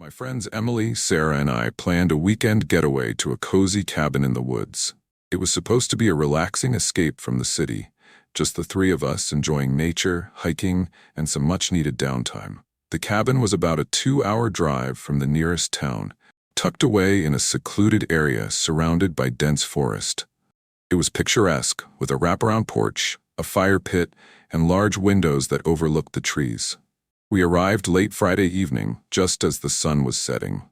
My friends Emily, Sarah, and I planned a weekend getaway to a cozy cabin in the woods. It was supposed to be a relaxing escape from the city, just the three of us enjoying nature, hiking, and some much-needed downtime. The cabin was about a 2-hour drive from the nearest town, tucked away in a secluded area surrounded by dense forest. It was picturesque, with a wraparound porch, a fire pit, and large windows that overlooked the trees. We arrived late Friday evening, just as the sun was setting.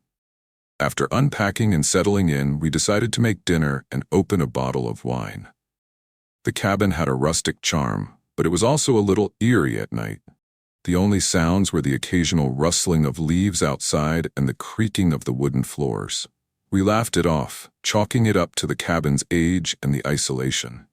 After unpacking and settling in, we decided to make dinner and open a bottle of wine. The cabin had a rustic charm, but it was also a little eerie at night. The only sounds were the occasional rustling of leaves outside and the creaking of the wooden floors. We laughed it off, chalking it up to the cabin's age and the isolation.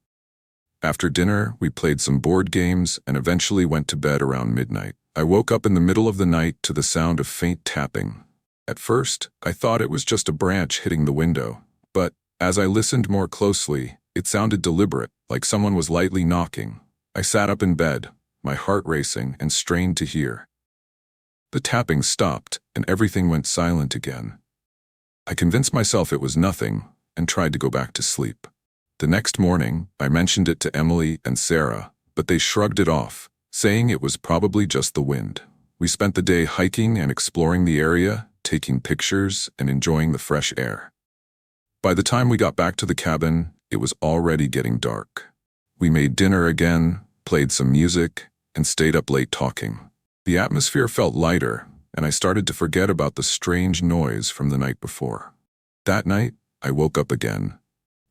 After dinner, we played some board games and eventually went to bed around midnight. I woke up in the middle of the night to the sound of faint tapping. At first, I thought it was just a branch hitting the window, but as I listened more closely, it sounded deliberate, like someone was lightly knocking. I sat up in bed, my heart racing, and strained to hear. The tapping stopped, and everything went silent again. I convinced myself it was nothing, and tried to go back to sleep. The next morning, I mentioned it to Emily and Sarah, but they shrugged it off, saying it was probably just the wind. We spent the day hiking and exploring the area, taking pictures and enjoying the fresh air. By the time we got back to the cabin, it was already getting dark. We made dinner again, played some music, and stayed up late talking. The atmosphere felt lighter, and I started to forget about the strange noise from the night before. That night, I woke up again,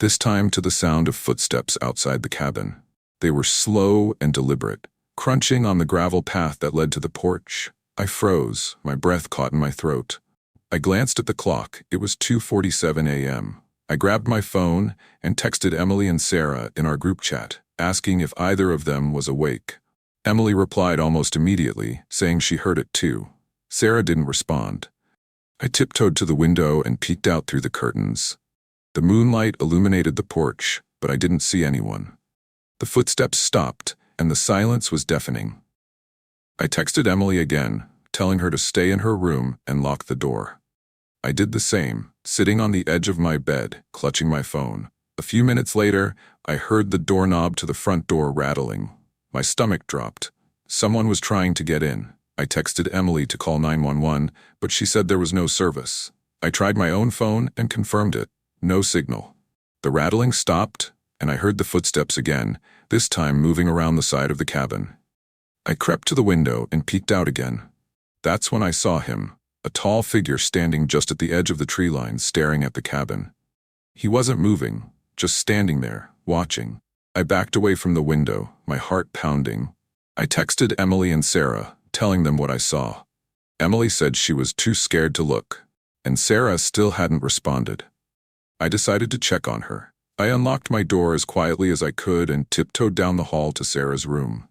this time to the sound of footsteps outside the cabin. They were slow and deliberate, crunching on the gravel path that led to the porch. I froze, my breath caught in my throat. I glanced at the clock. It was 2:47 a.m. I grabbed my phone and texted Emily and Sarah in our group chat, asking if either of them was awake. Emily replied almost immediately, saying she heard it too. Sarah didn't respond. I tiptoed to the window and peeked out through the curtains. The moonlight illuminated the porch, but I didn't see anyone. The footsteps stopped, and the silence was deafening. I texted Emily again, telling her to stay in her room and lock the door. I did the same, sitting on the edge of my bed, clutching my phone. A few minutes later, I heard the doorknob to the front door rattling. My stomach dropped. Someone was trying to get in. I texted Emily to call 911, but she said there was no service. I tried my own phone and confirmed it. No signal. The rattling stopped, and I heard the footsteps again, this time moving around the side of the cabin. I crept to the window and peeked out again. That's when I saw him, a tall figure standing just at the edge of the tree line staring at the cabin. He wasn't moving, just standing there, watching. I backed away from the window, my heart pounding. I texted Emily and Sarah, telling them what I saw. Emily said she was too scared to look, and Sarah still hadn't responded. I decided to check on her. I unlocked my door as quietly as I could and tiptoed down the hall to Sarah's room.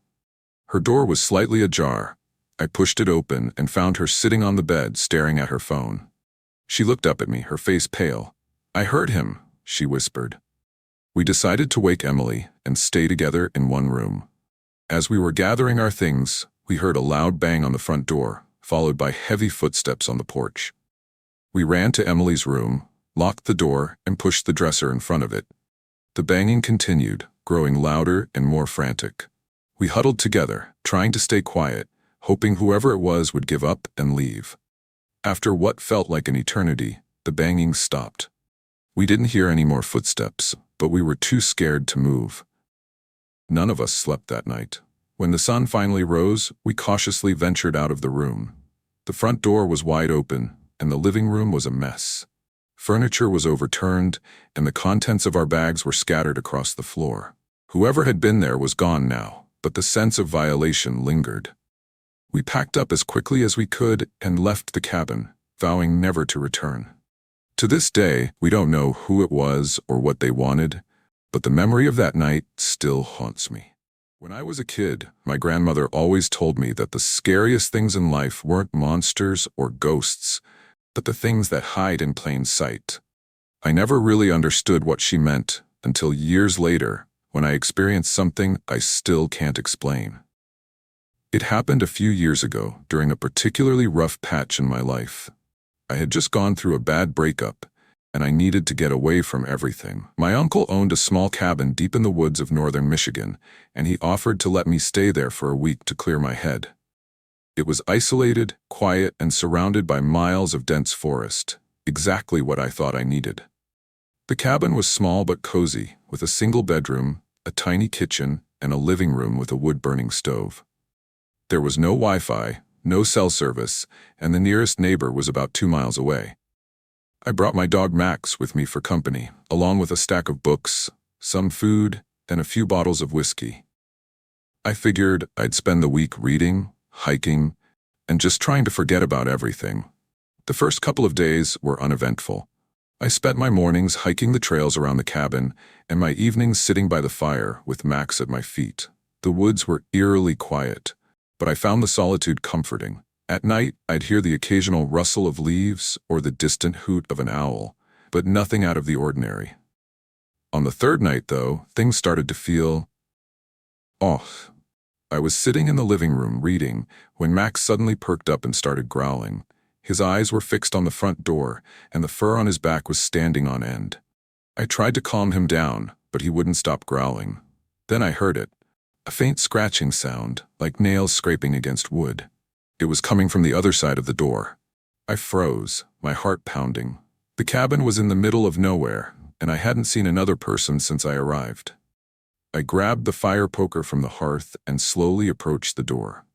Her door was slightly ajar. I pushed it open and found her sitting on the bed staring at her phone. She looked up at me, her face pale. "I heard him," she whispered. We decided to wake Emily and stay together in one room. As we were gathering our things, we heard a loud bang on the front door, followed by heavy footsteps on the porch. We ran to Emily's room, locked the door, and pushed the dresser in front of it. The banging continued, growing louder and more frantic. We huddled together, trying to stay quiet, hoping whoever it was would give up and leave. After what felt like an eternity, the banging stopped. We didn't hear any more footsteps, but we were too scared to move. None of us slept that night. When the sun finally rose, we cautiously ventured out of the room. The front door was wide open, and the living room was a mess. Furniture was overturned, and the contents of our bags were scattered across the floor. Whoever had been there was gone now, but the sense of violation lingered. We packed up as quickly as we could and left the cabin, vowing never to return. To this day, we don't know who it was or what they wanted, but the memory of that night still haunts me. When I was a kid, my grandmother always told me that the scariest things in life weren't monsters or ghosts, but the things that hide in plain sight. I never really understood what she meant until years later, when I experienced something I still can't explain. It happened a few years ago during a particularly rough patch in my life. I had just gone through a bad breakup, and I needed to get away from everything. My uncle owned a small cabin deep in the woods of northern Michigan, and he offered to let me stay there for a week to clear my head. It was isolated, quiet, and surrounded by miles of dense forest, exactly what I thought I needed. The cabin was small but cozy, with a single bedroom, a tiny kitchen, and a living room with a wood-burning stove. There was no Wi-Fi, no cell service, and the nearest neighbor was about 2 miles away. I brought my dog Max with me for company, along with a stack of books, some food, and a few bottles of whiskey. I figured I'd spend the week reading, hiking, and just trying to forget about everything. The first couple of days were uneventful. I spent my mornings hiking the trails around the cabin and my evenings sitting by the fire with Max at my feet. The woods were eerily quiet, but I found the solitude comforting. At night, I'd hear the occasional rustle of leaves or the distant hoot of an owl, but nothing out of the ordinary. On the third night, though, things started to feel off. I was sitting in the living room reading when Max suddenly perked up and started growling. His eyes were fixed on the front door, and the fur on his back was standing on end. I tried to calm him down, but he wouldn't stop growling. Then I heard it, a faint scratching sound, like nails scraping against wood. It was coming from the other side of the door. I froze, my heart pounding. The cabin was in the middle of nowhere, and I hadn't seen another person since I arrived. I grabbed the fire poker from the hearth and slowly approached the door.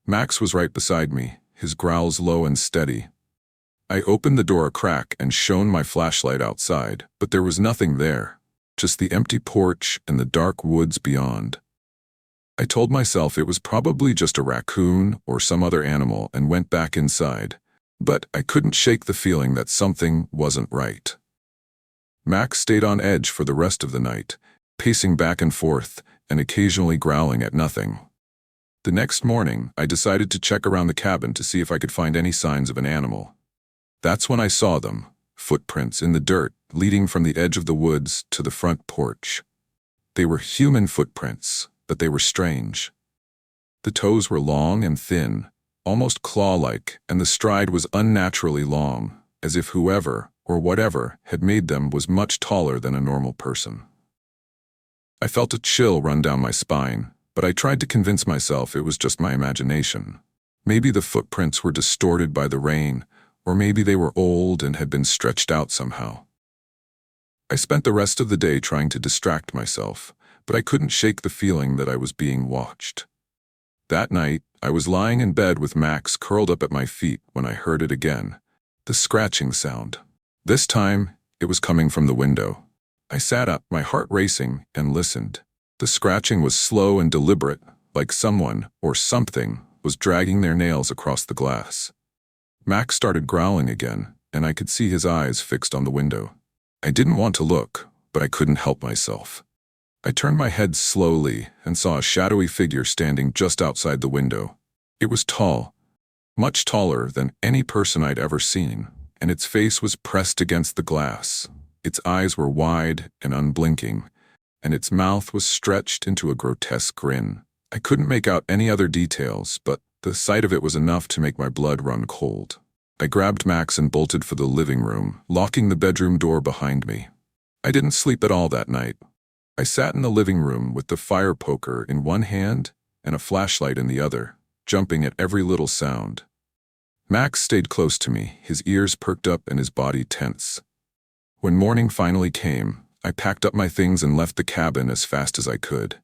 Max was right beside me, his growls low and steady. I opened the door a crack and shone my flashlight outside, but there was nothing there, just the empty porch and the dark woods beyond. I told myself it was probably just a raccoon or some other animal and went back inside, but I couldn't shake the feeling that something wasn't right. Max stayed on edge for the rest of the night, pacing back and forth and occasionally growling at nothing. The next morning, I decided to check around the cabin to see if I could find any signs of an animal. That's when I saw them, footprints in the dirt leading from the edge of the woods to the front porch. They were human footprints, but they were strange. The toes were long and thin, almost claw-like, and the stride was unnaturally long, as if whoever or whatever had made them was much taller than a normal person. I felt a chill run down my spine, but I tried to convince myself it was just my imagination. Maybe the footprints were distorted by the rain, or maybe they were old and had been stretched out somehow. I spent the rest of the day trying to distract myself, but I couldn't shake the feeling that I was being watched. That night, I was lying in bed with Max curled up at my feet when I heard it again, the scratching sound. This time, it was coming from the window. I sat up, my heart racing, and listened. The scratching was slow and deliberate, like someone, or something, was dragging their nails across the glass. Max started growling again, and I could see his eyes fixed on the window. I didn't want to look, but I couldn't help myself. I turned my head slowly and saw a shadowy figure standing just outside the window. It was tall, much taller than any person I'd ever seen, and its face was pressed against the glass. Its eyes were wide and unblinking, and its mouth was stretched into a grotesque grin. I couldn't make out any other details, but the sight of it was enough to make my blood run cold. I grabbed Max and bolted for the living room, locking the bedroom door behind me. I didn't sleep at all that night. I sat in the living room with the fire poker in one hand and a flashlight in the other, jumping at every little sound. Max stayed close to me, his ears perked up and his body tense. When morning finally came, I packed up my things and left the cabin as fast as I could.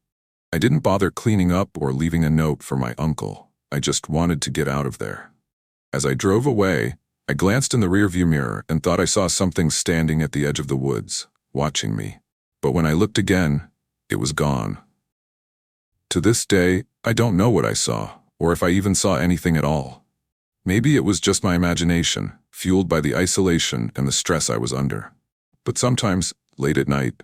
I didn't bother cleaning up or leaving a note for my uncle. I just wanted to get out of there. As I drove away, I glanced in the rearview mirror and thought I saw something standing at the edge of the woods, watching me. But when I looked again, it was gone. To this day, I don't know what I saw, or if I even saw anything at all. Maybe it was just my imagination, fueled by the isolation and the stress I was under. But sometimes, late at night,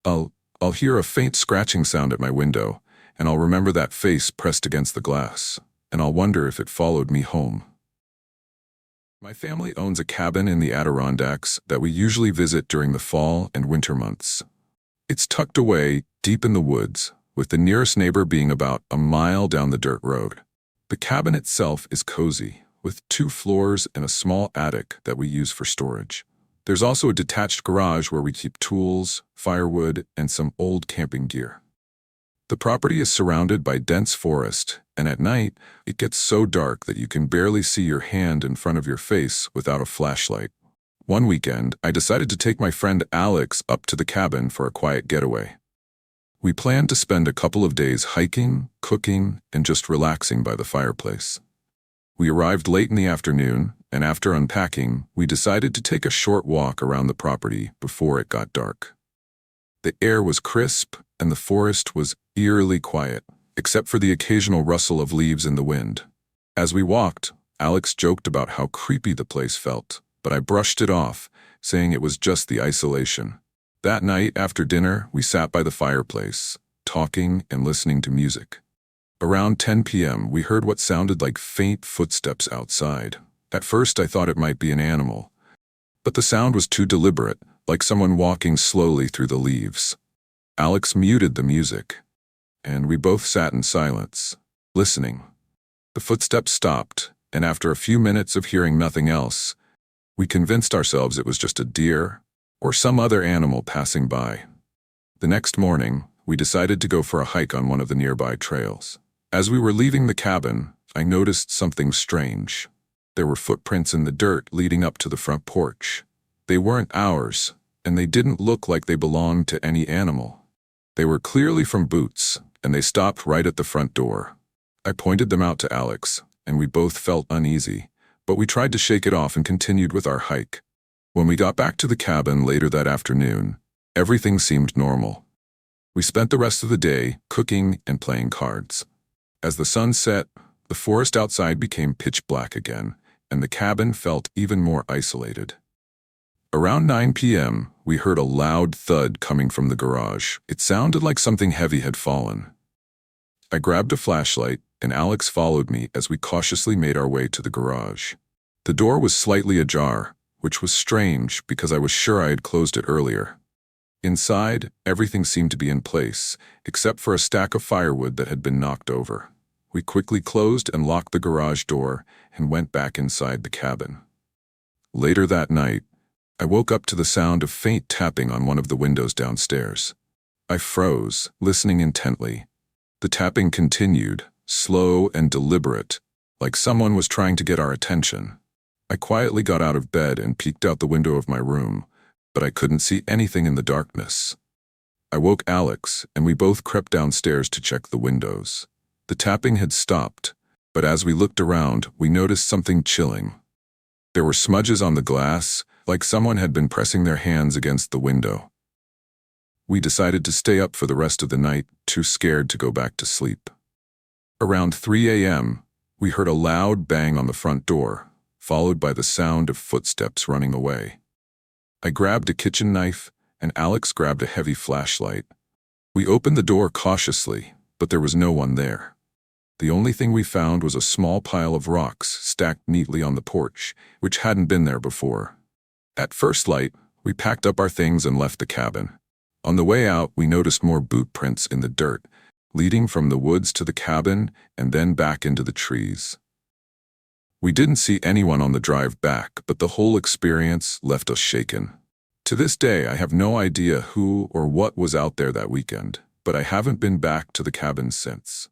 I'll hear a faint scratching sound at my window, and I'll remember that face pressed against the glass, and I'll wonder if it followed me home. My family owns a cabin in the Adirondacks that we usually visit during the fall and winter months. It's tucked away deep in the woods, with the nearest neighbor being about a mile down the dirt road. The cabin itself is cozy, with 2 floors and a small attic that we use for storage. There's also a detached garage where we keep tools, firewood, and some old camping gear. The property is surrounded by dense forest, and at night, it gets so dark that you can barely see your hand in front of your face without a flashlight. One weekend, I decided to take my friend Alex up to the cabin for a quiet getaway. We planned to spend a couple of days hiking, cooking, and just relaxing by the fireplace. We arrived late in the afternoon, and after unpacking, we decided to take a short walk around the property before it got dark. The air was crisp, and the forest was eerily quiet, except for the occasional rustle of leaves in the wind. As we walked, Alex joked about how creepy the place felt, but I brushed it off, saying it was just the isolation. That night, after dinner, we sat by the fireplace, talking and listening to music. Around 10 p.m., we heard what sounded like faint footsteps outside. At first, I thought it might be an animal, but the sound was too deliberate, like someone walking slowly through the leaves. Alex muted the music, and we both sat in silence, listening. The footsteps stopped, and after a few minutes of hearing nothing else, we convinced ourselves it was just a deer or some other animal passing by. The next morning, we decided to go for a hike on one of the nearby trails. As we were leaving the cabin, I noticed something strange. There were footprints in the dirt leading up to the front porch. They weren't ours, and they didn't look like they belonged to any animal. They were clearly from boots, and they stopped right at the front door. I pointed them out to Alex, and we both felt uneasy, but we tried to shake it off and continued with our hike. When we got back to the cabin later that afternoon, everything seemed normal. We spent the rest of the day cooking and playing cards. As the sun set, the forest outside became pitch black again, and the cabin felt even more isolated. Around 9 p.m., we heard a loud thud coming from the garage. It sounded like something heavy had fallen. I grabbed a flashlight, and Alex followed me as we cautiously made our way to the garage. The door was slightly ajar, which was strange because I was sure I had closed it earlier. Inside, everything seemed to be in place, except for a stack of firewood that had been knocked over. We quickly closed and locked the garage door and went back inside the cabin. Later that night, I woke up to the sound of faint tapping on one of the windows downstairs. I froze, listening intently. The tapping continued, slow and deliberate, like someone was trying to get our attention. I quietly got out of bed and peeked out the window of my room, but I couldn't see anything in the darkness. I woke Alex, and we both crept downstairs to check the windows. The tapping had stopped, but as we looked around, we noticed something chilling. There were smudges on the glass, like someone had been pressing their hands against the window. We decided to stay up for the rest of the night, too scared to go back to sleep. Around 3 a.m., we heard a loud bang on the front door, followed by the sound of footsteps running away. I grabbed a kitchen knife, and Alex grabbed a heavy flashlight. We opened the door cautiously, but there was no one there. The only thing we found was a small pile of rocks stacked neatly on the porch, which hadn't been there before. At first light, we packed up our things and left the cabin. On the way out, we noticed more boot prints in the dirt, leading from the woods to the cabin and then back into the trees. We didn't see anyone on the drive back, but the whole experience left us shaken. To this day, I have no idea who or what was out there that weekend, but I haven't been back to the cabin since.